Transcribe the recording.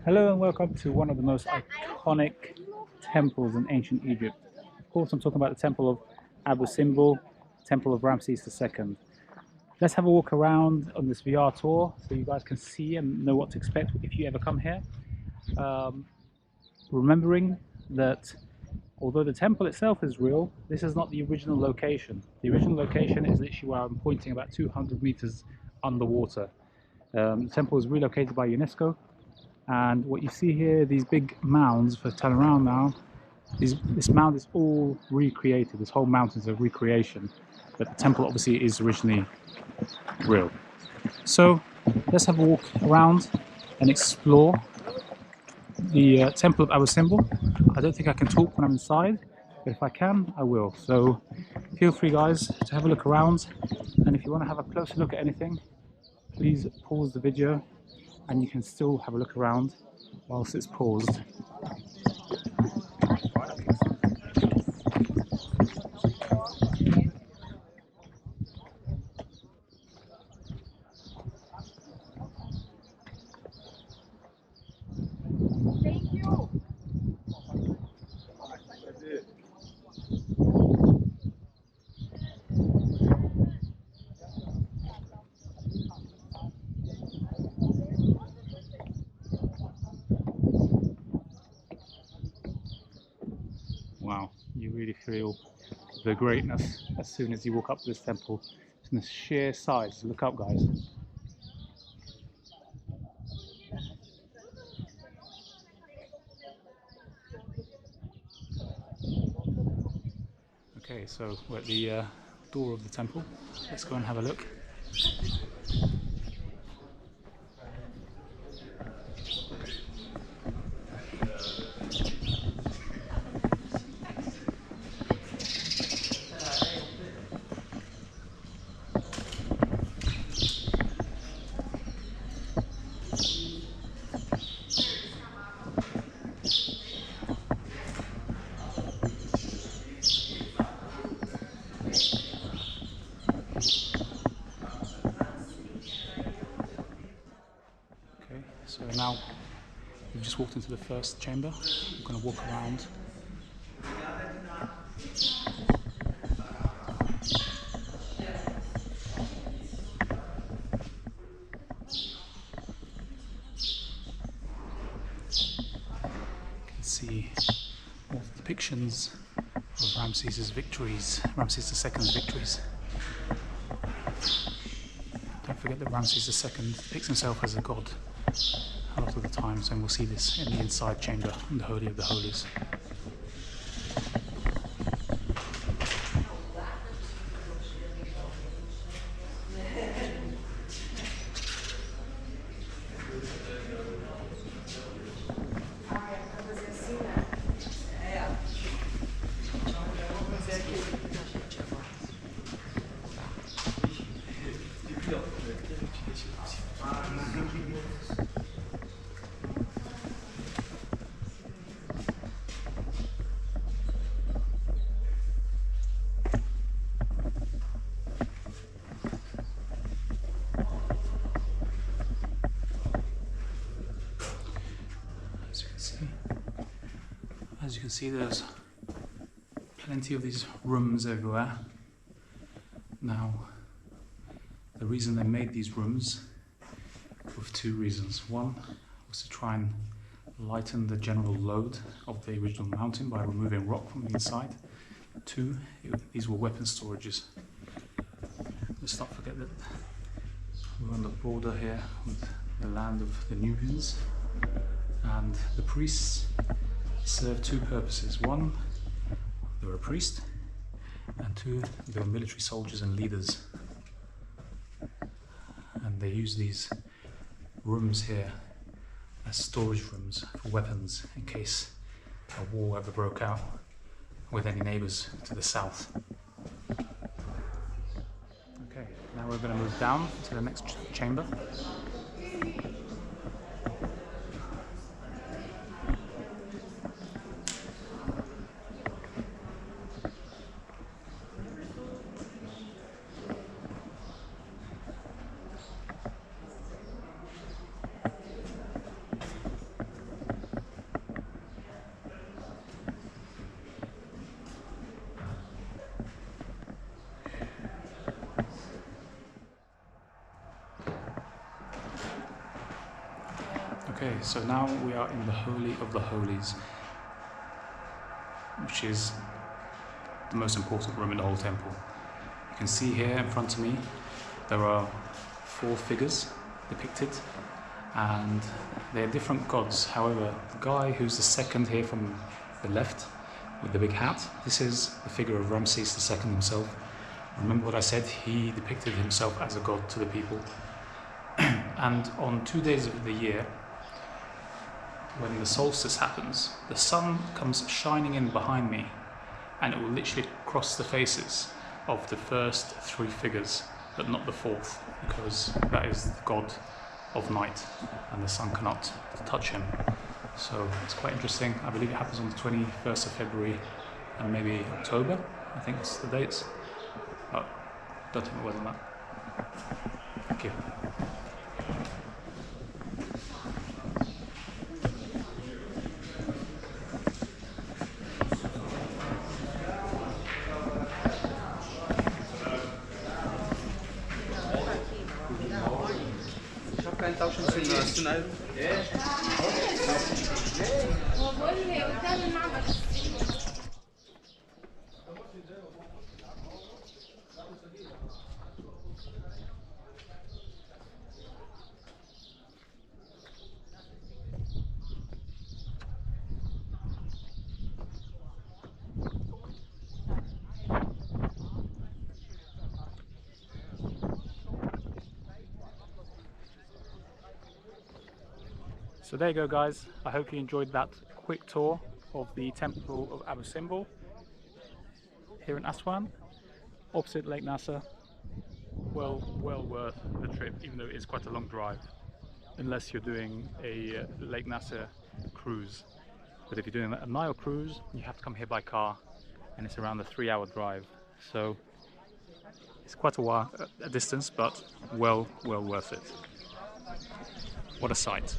Hello and welcome to one of the most iconic temples in ancient Egypt. Of course, I'm talking about the temple of Abu Simbel, temple of Ramses II. Let's have a walk around on this VR tour so you guys can see and know what to expect if you ever come here. Um, Remembering that although the temple itself is real, this is not the original location. The original location is literally where I'm pointing, about 200 meters underwater. The temple was relocated by UNESCO, and what you see here, these big mounds, if I turn around now, this mound is all recreated. This whole mountain is a recreation, but the temple obviously is originally real. So let's have a walk around and explore the temple of Abu Simbel. I don't think I can talk when I'm inside, but if I can, I will. So feel free, guys, to have a look around, and if you want to have a closer look at anything, please pause the video and you can still have a look around whilst it's paused. Wow, you really feel the greatness as soon as you walk up to this temple. It's in the sheer size. Look up, guys. Okay, so we're at the door of the temple. Let's go and have a look. Okay, so now we've just walked into the first chamber. We're going to walk around. You can see all the depictions of Ramses' victories, Ramses II's victories. Don't forget that Ramses II depicts himself as a god a lot of the times, and we'll see this in the inside chamber, in the Holy of the Holies. As you can see, there's plenty of these rooms everywhere. Now, the reason they made these rooms was for two reasons. One was to try and lighten the general load of the original mountain by removing rock from the inside. Two, these were weapon storages. Let's not forget that we're on the border here with the land of the Nubians, and the priests served two purposes. One, they were a priest, and two, they were military soldiers and leaders. And they used these rooms here as storage rooms for weapons in case a war ever broke out with any neighbours to the south. Okay, now we're going to move down to the next chamber. Okay, so now we are in the Holy of the Holies, which is the most important room in the whole temple. You can see here in front of me there are 4 figures depicted, and they're different gods. However, the guy who's the second here from the left with the big hat, this is the figure of Ramesses II himself. Remember what I said, he depicted himself as a god to the people. And on 2 days of the year, when the solstice happens, the sun comes shining in behind me, and it will literally cross the faces of the first 3 figures, but not the 4th, because that is the god of night, and the sun cannot touch him. So it's quite interesting. I believe it happens on the 21st of February and maybe October, I think it's the dates. Oh, don't take my word on that. Thank you. So there you go, guys. I hope you enjoyed that quick tour of the Temple of Abu Simbel here in Aswan, opposite Lake Nasser. Well worth the trip, even though it is quite a long drive, unless you're doing a Lake Nasser cruise. But if you're doing a Nile cruise, you have to come here by car, and it's around a 3-hour drive. So it's quite a distance, but well worth it. What a sight.